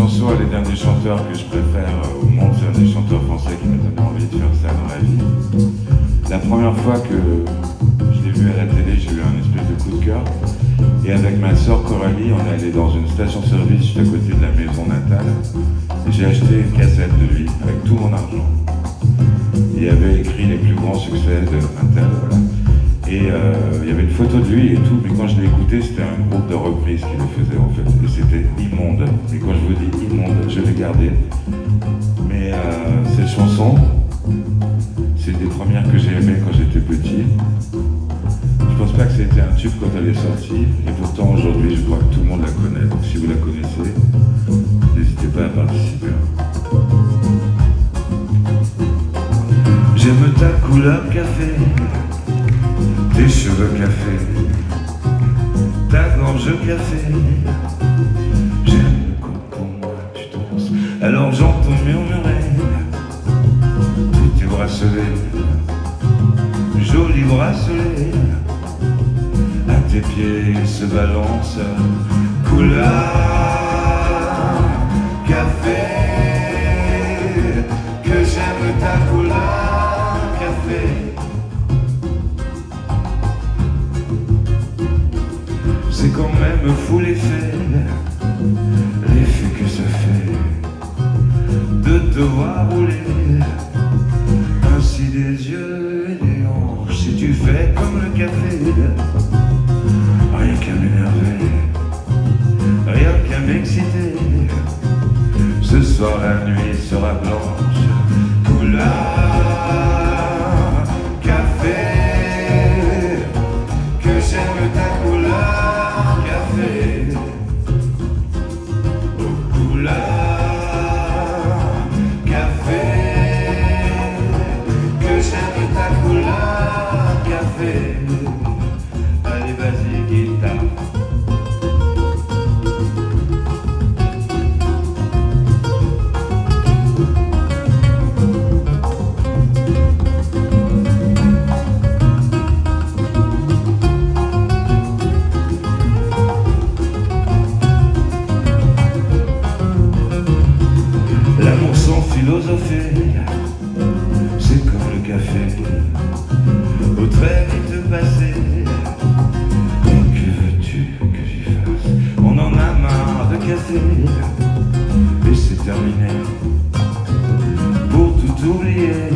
chanson, elle est d'un des chanteurs que je préfère au monde. C'est un des chanteurs français qui m'a donné envie de faire ça dans la vie. La première fois que je l'ai vu à la télé, j'ai eu un espèce de coup de cœur. Et avec ma sœur Coralie, on est allé dans une station-service juste à côté de la maison natale. Et j'ai acheté une cassette de lui avec tout mon argent. Il avait écrit les plus grands succès de Natal, voilà. Et il y avait une photo de lui et tout, mais quand je l'ai écouté, c'était un groupe de reprises qui le faisait en fait. Et c'était immonde. Et quand je vous dis immonde, je l'ai gardé. Mais cette chanson, c'est des premières que j'ai aimées quand j'étais petit. Je pense pas que c'était un tube quand elle est sortie, et pourtant aujourd'hui je crois que tout le monde la connaît. Donc si vous la connaissez, n'hésitez pas à participer. J'aime ta couleur café, tes cheveux café, ta gorge café. J'aime quand pour moi tu danses, alors j'entends murmurer tous tes bracelets, jolis bracelets. À tes pieds se balance couleur café, que j'aime ta couleur café. C'est quand même fou l'effet que ça fait de te voir rouler ainsi des yeux et des hanches. Si tu fais comme le café, rien qu'à m'énerver, rien qu'à m'exciter. Ce soir la nuit sera blanche, couleur café, que j'aime ta couleur café. Oh couleur café, que j'aime ta couleur café. Allez vas-y guitare. L'amour sans philosopher, c'est comme le café, au très vite passé. Et que veux-tu que j'y fasse? On en a marre de café, et c'est terminé. Pour tout oublier,